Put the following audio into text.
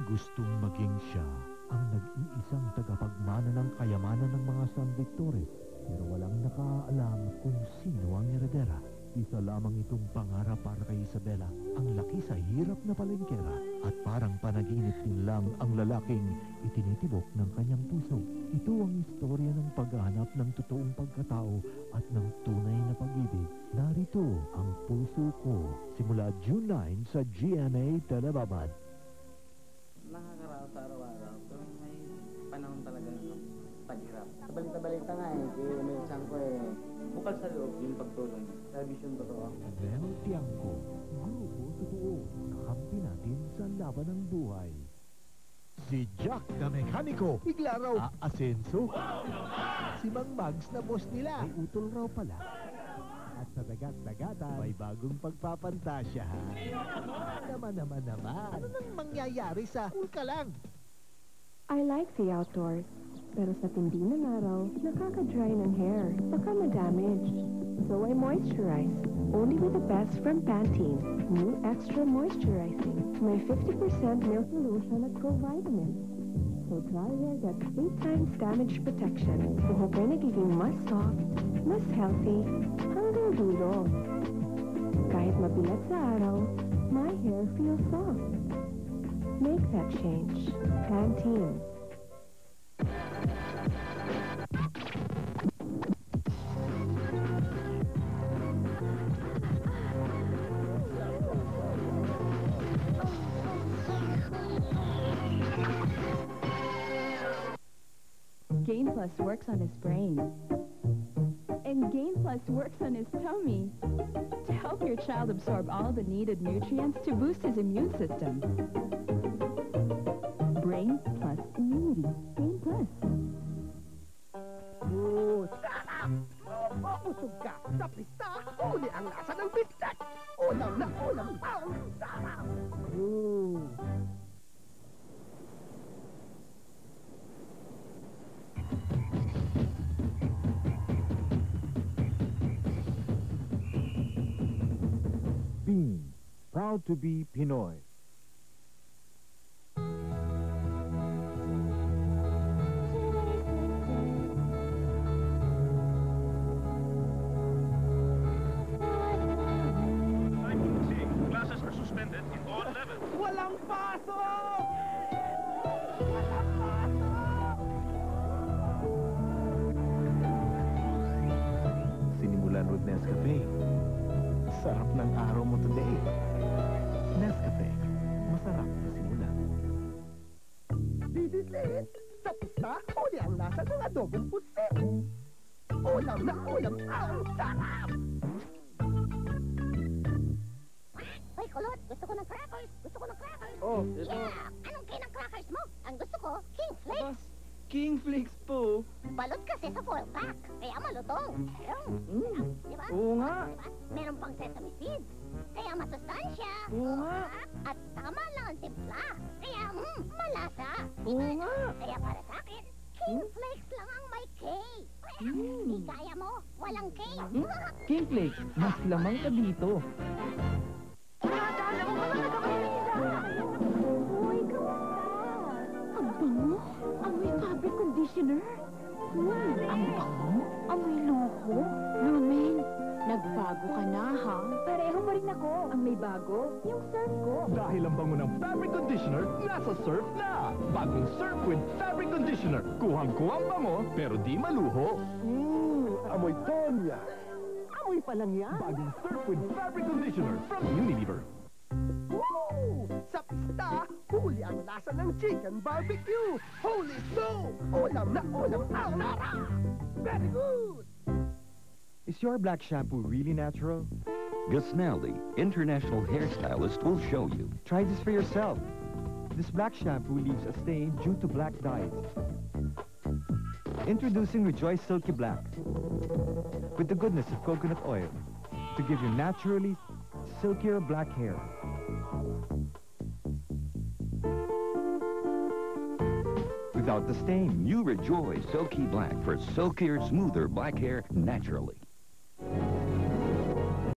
Gustong maging siya ang nag-iisang tagapagmana ng kayamanan ng mga San Victores, pero walang nakaalam kung sino ang heredera. Isa lamang itong pangarap para kay Isabela, ang laki sa hirap na palengkera, at parang panaginip din lang ang lalaking itinitibok ng kanyang puso. Ito ang istorya ng paghahanap ng totoong pagkatao at ng tunay na pag-ibig. Narito ang Puso Ko, simula June 9 sa GMA Telebabad. Nakakaraos sa araw-araw, pero may panahon talaga ng paghirap. Balita-balita nga may isang ko bukal sa loob yung pagtulong niya. Sa vision totoo. Abel Tiangco, grupo totoo, kakampi natin sa laban ng buhay. Si Jack na mekaniko, bigla raw aasenso. Si Mang Mags na boss nila, ay utol raw pala. At sa dagat-dagatan, may bagong pagpapantasya, ha? Naman. Ano nang mangyayari sa ka lang? I like the outdoors, pero sa tindi ng araw, nakaka-dry ng hair, baka ma-damage. So I moisturize, only with the best from Pantene. New Extra Moisturizing. May 50% milk lotion at pro-vitamins. So dry hair gets 8 times damage protection. Buhok ay nagiging mas soft, mas healthy, hanggang dulo. Kahit mabigat sa araw, my hair feels soft. Make that change. Pantene. Gain Plus works on his brain. And Gain Plus works on his tummy to help your child absorb all the needed nutrients to boost his immune system. Brain plus immunity. Gain Plus. Sarap! Mabusog ka sa pista. Uli ang lasa ng bistek. Ulam na ulam ang sarap. Bean, proud to be Pinoy. Classes are suspended in all levels. Walang pasok! Sinimulan with Nescafe. Sarap ng araw mo today. Nescafe, masarap na simula. Bibisit! Sa pista, uli ang lasa ng adobong pusit. Ulam na ulam ang sarap! Hoy, kulot! Gusto ko ng crackers! Gusto ko ng crackers! Oh, ito. Yeah! Anong kinang crackers mo? Ang gusto ko, King Flakes! King Flakes po. Balot kasi sa 4-pack, kaya malutong. Di ba? Oo nga. Diba? Meron pang sesame seeds, kaya masustansya. Oo nga. At tama lang ang timpla, kaya malasa. Oo nga. Kaya para sa akin, King Flakes lang ang may K. Di kaya mo, walang K. King Flakes, mas lamang ka dito. Uy, kamusta? Ang bango? Amoy fabric conditioner? Ang bango? Amoy loko? Lumen, nagbago ka na, ha? Pareho pa rin ako. Ang may bago, yung surf ko. Dahil ang bango ng fabric conditioner, nasa Surf na! Bagong Surf with fabric conditioner. Kuhang-kuhang bango, pero di maluho. Amoy Tonya! Amoy pa lang yan! Bagong Surf with fabric conditioner from Unilever. Woo! Sa pista, huli ang lasa ng chicken barbecue! Holy snow! Ulam na ulam ang sarap! Very good! Is your black shampoo really natural? Gasnelli, international hairstylist, will show you. Try this for yourself. This black shampoo leaves a stain due to black dyes. Introducing Rejoice Silky Black with the goodness of coconut oil to give you naturally silkier black hair. Without the stain, you Rejoice Silky Black for silkier, smoother black hair naturally.